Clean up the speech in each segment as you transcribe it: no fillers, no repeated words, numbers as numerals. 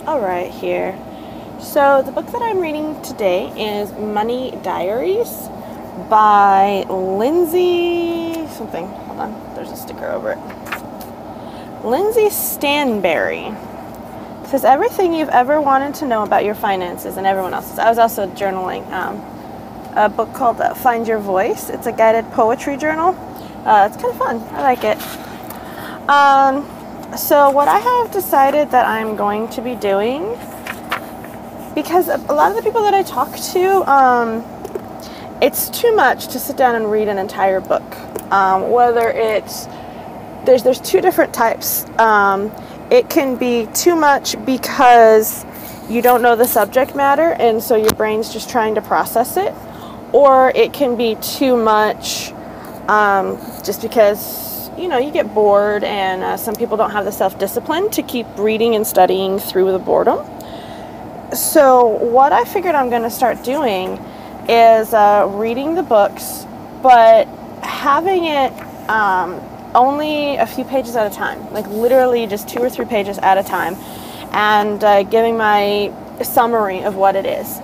Alright, here. So the book that I'm reading today is Money Diaries by Lindsay something. Hold on, there's a sticker over it. Lindsay Stanberry. It says everything you've ever wanted to know about your finances and everyone else's. I was also journaling a book called Find Your Voice. It's a guided poetry journal. It's kind of fun. I like it. So what I have decided that I'm going to be doing, because a lot of the people that I talk to, it's too much to sit down and read an entire book. Whether it's, there's two different types. It can be too much because you don't know the subject matter and so your brain's just trying to process it, or it can be too much just because you get bored, and some people don't have the self-discipline to keep reading and studying through the boredom. So what I figured I'm going to start doing is reading the books, but having it only a few pages at a time, like literally just 2 or 3 pages at a time, and giving my summary of what it is.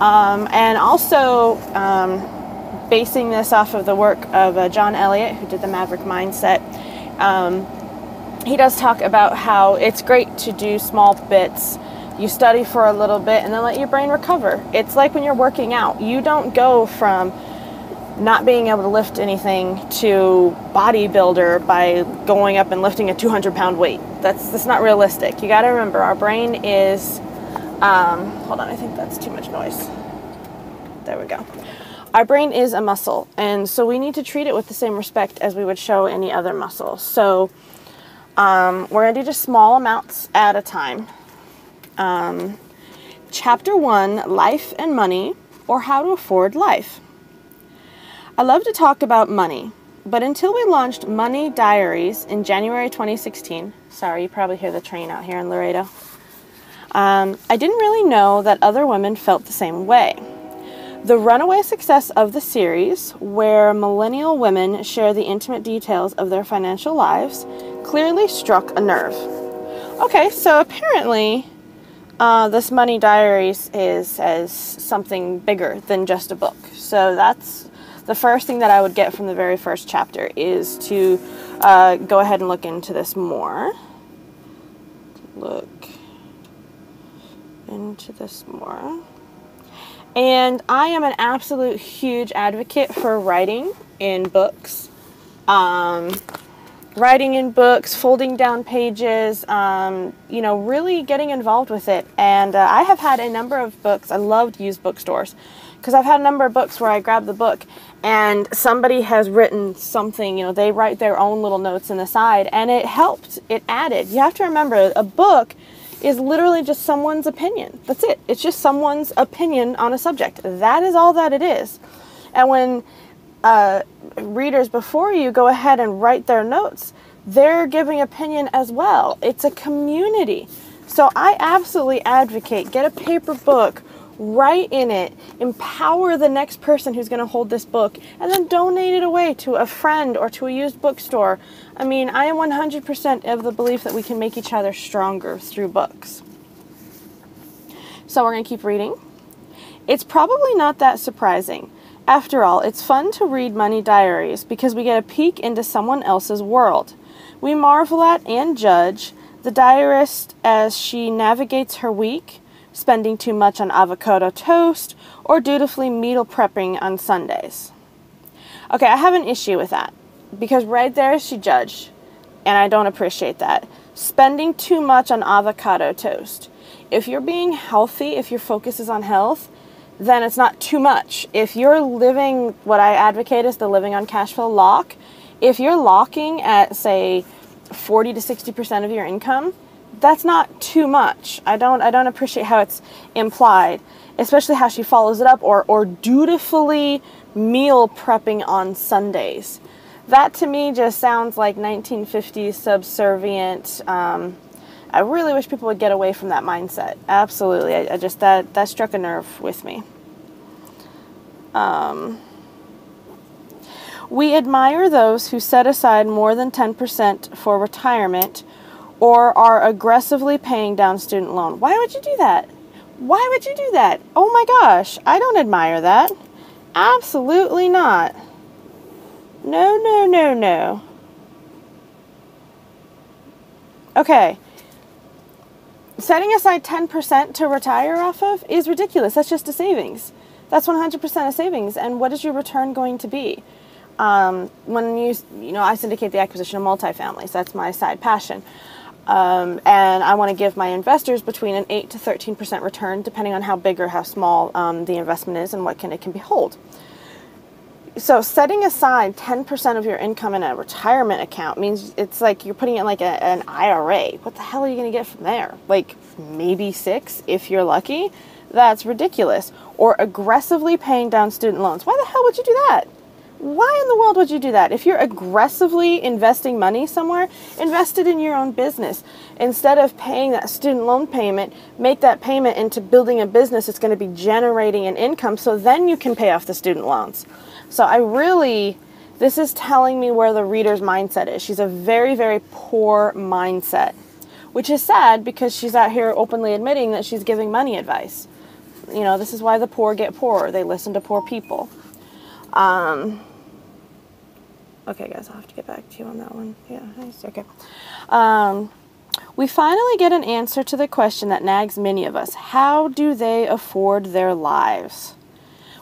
And also basing this off of the work of John Elliott, who did the Maverick Mindset. He does talk about how it's great to do small bits. You study for a little bit and then let your brain recover. It's like when you're working out. You don't go from not being able to lift anything to bodybuilder by going up and lifting a 200-pound weight. That's not realistic. You got to remember, our brain is, hold on, I think that's too much noise. There we go. Our brain is a muscle, and so we need to treat it with the same respect as we would show any other muscle. So we're going to do just small amounts at a time. Chapter 1, Life and Money, or How to Afford Life. I love to talk about money, but until we launched Money Diaries in January 2016, sorry, you probably hear the train out here in Laredo, I didn't really know that other women felt the same way. The runaway success of the series, where millennial women share the intimate details of their financial lives, clearly struck a nerve. Okay, so apparently this Money Diaries is as something bigger than just a book. So that's the first thing that I would get from the very first chapter, is to go ahead and look into this more. Look into this more. And I am an absolute huge advocate for writing in books. Writing in books, folding down pages, really getting involved with it. And I have had a number of books. I loved used bookstores, because I've had a number of books where I grab the book and somebody has written something, they write their own little notes in the side, and it helped, it added. You have to remember, a book is literally just someone's opinion. That's it. It's just someone's opinion on a subject. That is all that it is. And when readers before you go ahead and write their notes, they're giving opinion as well. It's a community. So I absolutely advocate, get a paper book, write in it, empower the next person who's going to hold this book, and then donate it away to a friend or to a used bookstore. I mean, I am 100% of the belief that we can make each other stronger through books. So we're going to keep reading. It's probably not that surprising. After all, it's fun to read Money Diaries because we get a peek into someone else's world. We marvel at and judge the diarist as she navigates her week, spending too much on avocado toast, or dutifully meal prepping on Sundays. Okay, I have an issue with that, because right there she judged, and I don't appreciate that. Spending too much on avocado toast. If you're being healthy, if your focus is on health, then it's not too much. If you're living, what I advocate is the living on cash flow lock. If you're locking at, say, 40 to 60% of your income, that's not too much. I don't appreciate how it's implied, especially how she follows it up, or dutifully meal prepping on Sundays. That to me just sounds like 1950s subservient. I really wish people would get away from that mindset. Absolutely. I just, that struck a nerve with me. We admire those who set aside more than 10% for retirement, or are aggressively paying down student loan. Why would you do that? Why would you do that? Oh my gosh, I don't admire that. Absolutely not. No, no, no, no. Okay. Setting aside 10% to retire off of is ridiculous. That's just a savings. That's 100% a savings. And what is your return going to be? When I syndicate the acquisition of multifamilies. That's my side passion. And I want to give my investors between an 8 to 13% return, depending on how big or how small the investment is and what it can hold. So setting aside 10% of your income in a retirement account means it's like you're putting it in like an IRA. What the hell are you going to get from there? Like maybe 6 if you're lucky? That's ridiculous. Or aggressively paying down student loans. Why the hell would you do that? Why in the world would you do that? If you're aggressively investing money somewhere, invest it in your own business. Instead of paying that student loan payment, make that payment into building a business that's going to be generating an income, so then you can pay off the student loans. So this is telling me where the reader's mindset is. She's a very, very poor mindset, which is sad because she's out here openly admitting that she's giving money advice. You know, this is why the poor get poorer. They listen to poor people. Okay, guys, I'll have to get back to you on that one. Yeah, nice. Okay. We finally get an answer to the question that nags many of us. How do they afford their lives?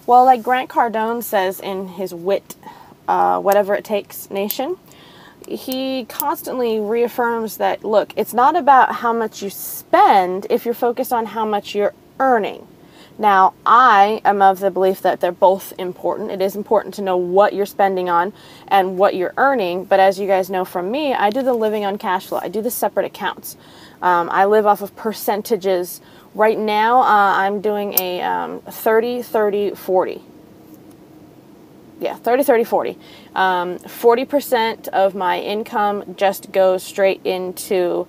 Well, like Grant Cardone says in his Wit, Whatever It Takes Nation, he constantly reaffirms that, look, it's not about how much you spend if you're focused on how much you're earning. Now, I am of the belief that they're both important. It is important to know what you're spending on and what you're earning. But as you guys know from me, I do the living on cash flow. I do the separate accounts. I live off of percentages. Right now, I'm doing a 30, 30, 40. Yeah, 30, 30, 40. 40% of my income just goes straight into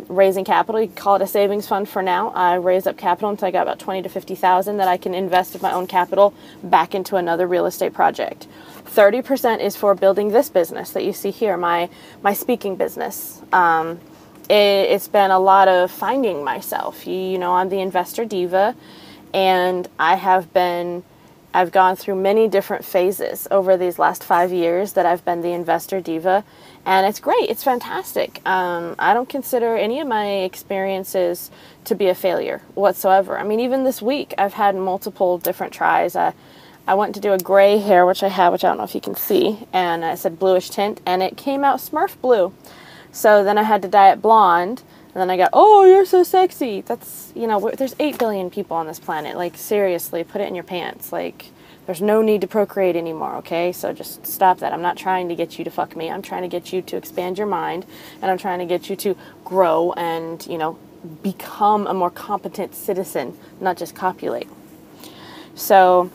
raising capital. You can call it a savings fund for now. I raised up capital until I got about 20 to 50,000 that I can invest of my own capital back into another real estate project. 30% is for building this business that you see here, my speaking business. It's been a lot of finding myself. You know, I'm the investor diva, and I've gone through many different phases over these last 5 years that I've been the investor diva, and it's great. It's fantastic. I don't consider any of my experiences to be a failure whatsoever. I mean, even this week, I've had multiple different tries. I went to do a gray hair, which I don't know if you can see, and I said bluish tint, and it came out Smurf blue. So then I had to dye it blonde, and then I got, oh, you're so sexy. That's, you know, there's 8 billion people on this planet. Like, seriously, put it in your pants. Like, there's no need to procreate anymore, okay? So just stop that. I'm not trying to get you to fuck me. I'm trying to get you to expand your mind, and I'm trying to get you to grow and, you know, become a more competent citizen, not just copulate. So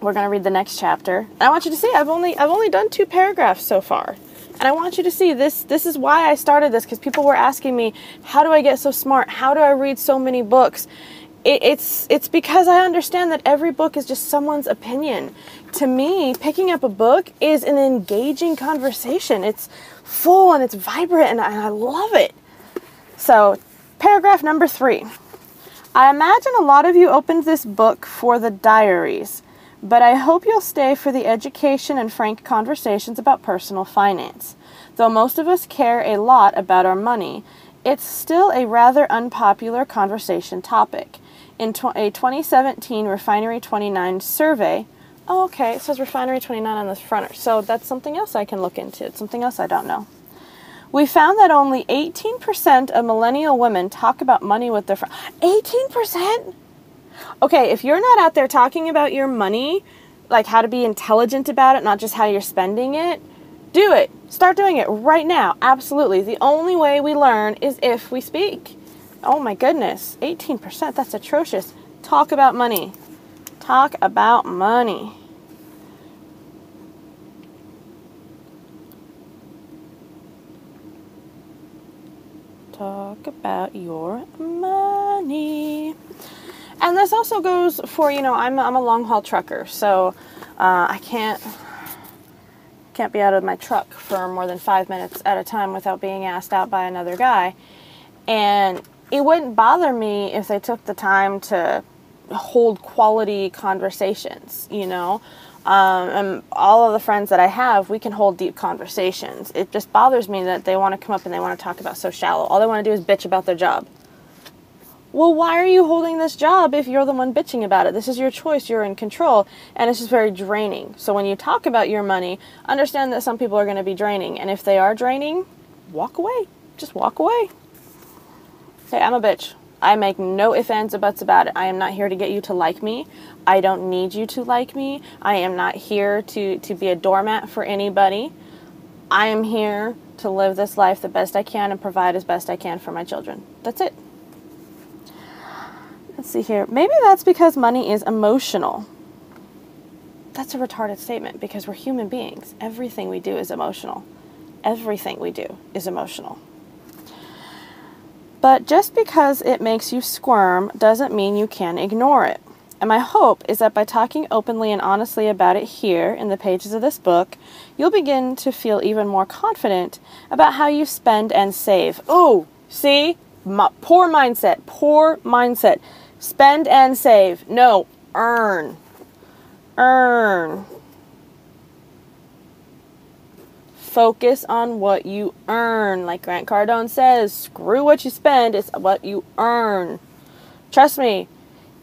we're going to read the next chapter. And I want you to see, I've only done 2 paragraphs so far. And I want you to see this. This is why I started this, because people were asking me, how do I get so smart? How do I read so many books? It's because I understand that every book is just someone's opinion. To me, picking up a book is an engaging conversation. It's full and it's vibrant, and I love it. So, paragraph number 3. I imagine a lot of you opened this book for the diaries, but I hope you'll stay for the education and frank conversations about personal finance. Though most of us care a lot about our money, it's still a rather unpopular conversation topic. In a 2017 Refinery 29 survey, oh, okay, it says Refinery 29 on the front, so that's something else I can look into. It's something else I don't know. We found that only 18% of millennial women talk about money with their friends. 18%? Okay, if you're not out there talking about your money, like how to be intelligent about it, not just how you're spending it, do it. Start doing it right now. Absolutely. The only way we learn is if we speak. Oh my goodness. 18%. That's atrocious. Talk about money. Talk about money. Talk about your money. And this also goes for, you know, I'm a long haul trucker, so I can't can't be out of my truck for more than 5 minutes at a time without being asked out by another guy. And it wouldn't bother me if they took the time to hold quality conversations, you know. And all of the friends that I have, we can hold deep conversations. It just bothers me that they want to come up and they want to talk about so shallow. All they want to do is bitch about their job. Well, why are you holding this job if you're the one bitching about it? This is your choice. You're in control. And it's just very draining. So when you talk about your money, understand that some people are going to be draining. And if they are draining, walk away. Just walk away. Hey, I'm a bitch. I make no ifs, ands, or buts about it. I am not here to get you to like me. I don't need you to like me. I am not here to be a doormat for anybody. I am here to live this life the best I can and provide as best I can for my children. That's it. Let's see here. Maybe that's because money is emotional. That's a retarded statement because we're human beings. Everything we do is emotional. Everything we do is emotional. But just because it makes you squirm doesn't mean you can ignore it. And my hope is that by talking openly and honestly about it here in the pages of this book, you'll begin to feel even more confident about how you spend and save. Ooh, see? Poor mindset. Poor mindset. Spend and save. No, earn. Earn. Focus on what you earn. Like Grant Cardone says, screw what you spend, it's what you earn. Trust me,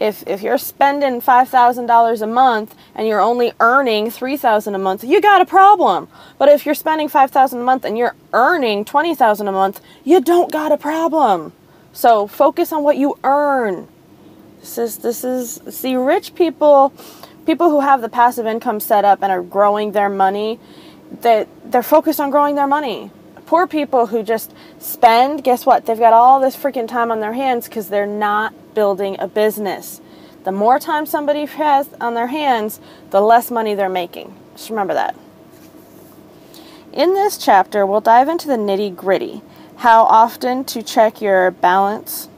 if you're spending $5,000 a month and you're only earning $3,000 a month, you got a problem. But if you're spending $5,000 a month and you're earning $20,000 a month, you don't got a problem. So focus on what you earn. See, rich people who have the passive income set up and are growing their money, they're focused on growing their money. Poor people who just spend, guess what? They've got all this freaking time on their hands because they're not building a business. The more time somebody has on their hands, the less money they're making. Just remember that. In this chapter, we'll dive into the nitty-gritty, how often to check your balance,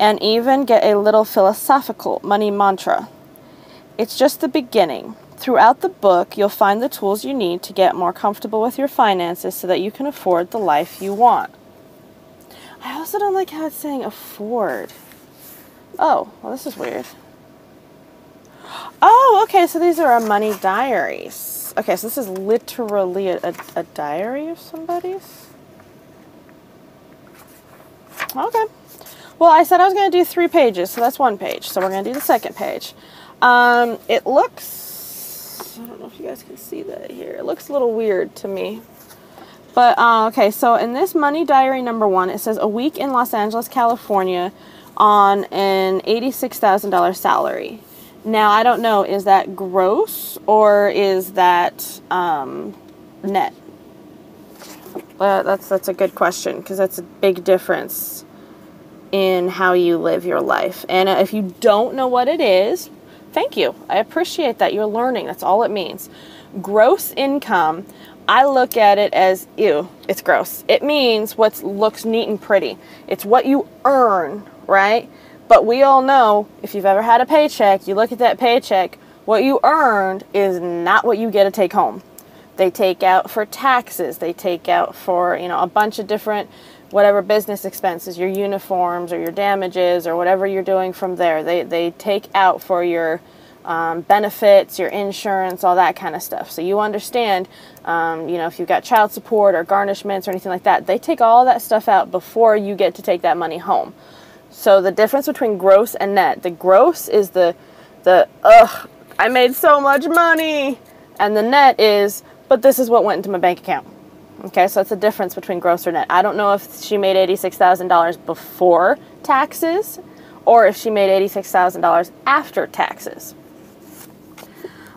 and even get a little philosophical money mantra. It's just the beginning. Throughout the book, you'll find the tools you need to get more comfortable with your finances so that you can afford the life you want. I also don't like how it's saying afford. Oh, well, this is weird. Oh, okay, so these are our money diaries. Okay, so this is literally a diary of somebody's? Okay. Well, I said I was going to do 3 pages, so that's 1 page. So we're going to do the second page. It looks, I don't know if you guys can see that here. It looks a little weird to me. But, okay, so in this money diary number 1, it says a week in Los Angeles, California on an $86,000 salary. Now, I don't know, is that gross or is that net? That's a good question because that's a big difference in how you live your life. And if you don't know what it is, thank you. I appreciate that. You're learning. That's all it means. Gross income, I look at it as, ew, it's gross. It means what looks neat and pretty. It's what you earn, right? But we all know, if you've ever had a paycheck, you look at that paycheck, what you earned is not what you get to take home. They take out for taxes. They take out for, a bunch of different whatever business expenses, your uniforms or your damages or whatever you're doing from there. They take out for your benefits, your insurance, all that kind of stuff. So you understand, if you've got child support or garnishments or anything like that, they take all that stuff out before you get to take that money home. So the difference between gross and net, the gross is the I made so much money, and the net is, but this is what went into my bank account. Okay, so that's the difference between gross or net. I don't know if she made $86,000 before taxes or if she made $86,000 after taxes.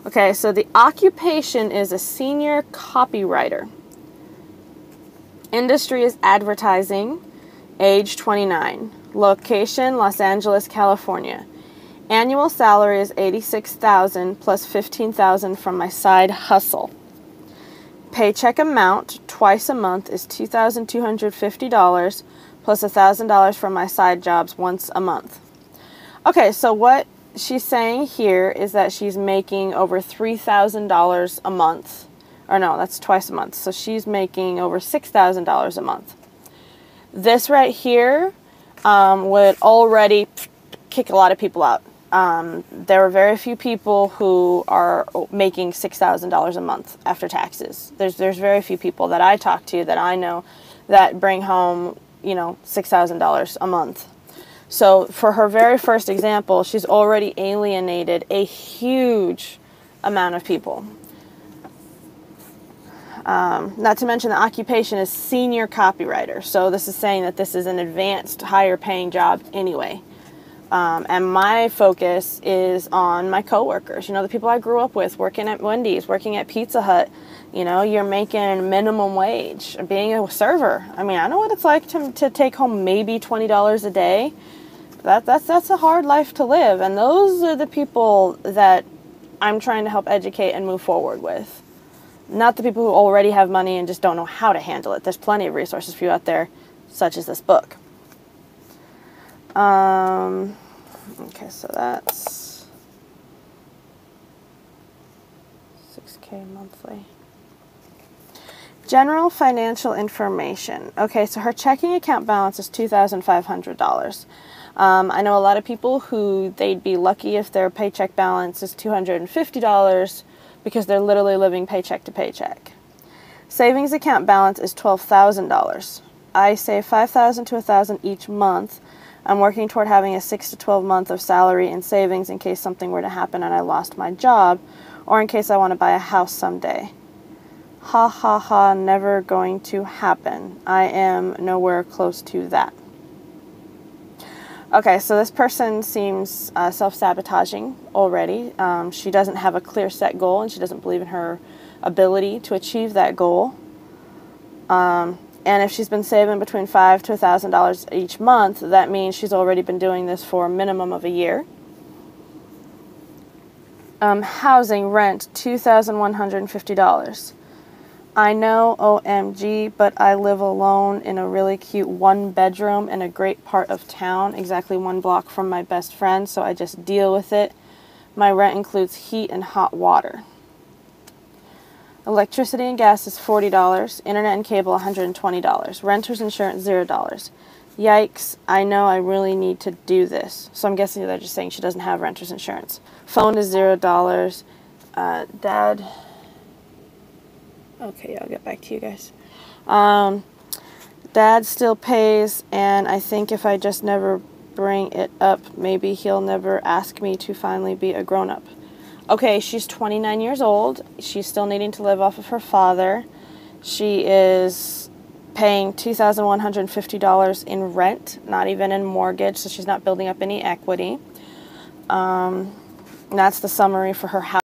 Okay, so the occupation is a senior copywriter. Industry is advertising. Age 29. Location, Los Angeles, California. Annual salary is $86,000 plus $15,000 from my side hustle. Paycheck amount twice a month is $2,250 plus $1,000 from my side jobs once a month. Okay, so what she's saying here is that she's making over $3,000 a month, or no, that's twice a month. So she's making over $6,000 a month. This right here would already kick a lot of people out. There are very few people who are making $6,000 a month after taxes. There's very few people that I talk to, that I know, that bring home, you know, $6,000 a month. So for her very first example, she's already alienated a huge amount of people. Not to mention the occupation is senior copywriter. So this is saying that this is an advanced, higher paying job anyway. And my focus is on my coworkers, you know, the people I grew up with, working at Wendy's, working at Pizza Hut. You know, you're making minimum wage, being a server. I mean, I know what it's like to take home maybe $20 a day. That's a hard life to live. And those are the people that I'm trying to help educate and move forward with. Not the people who already have money and just don't know how to handle it. There's plenty of resources for you out there, such as this book. Okay, so that's $6K monthly. General financial information. Okay, so her checking account balance is $2,500. I know a lot of people who they'd be lucky if their paycheck balance is $250 because they're literally living paycheck to paycheck. Savings account balance is $12,000. I save $5,000 to $1,000 each month. I'm working toward having a 6 to 12 month of salary in savings in case something were to happen and I lost my job, or in case I want to buy a house someday. Ha ha ha, never going to happen. I am nowhere close to that. Okay, so this person seems self-sabotaging already. She doesn't have a clear set goal, and she doesn't believe in her ability to achieve that goal. And if she's been saving between $5,000 to $1,000 each month, that means she's already been doing this for a minimum of a year. Housing, rent, $2,150. I know, OMG, but I live alone in a really cute 1-bedroom in a great part of town, exactly 1 block from my best friend, so I just deal with it. My rent includes heat and hot water. Electricity and gas is $40. Internet and cable, $120. Renter's insurance, $0. Yikes, I know I really need to do this. So I'm guessing they're just saying she doesn't have renter's insurance. Phone is $0. Dad... Okay, I'll get back to you guys. Dad still pays, and I think if I just never bring it up, maybe he'll never ask me to finally be a grown-up. Okay, she's 29 years old. She's still needing to live off of her father. She is paying $2,150 in rent, not even in mortgage, so she's not building up any equity. That's the summary for her house.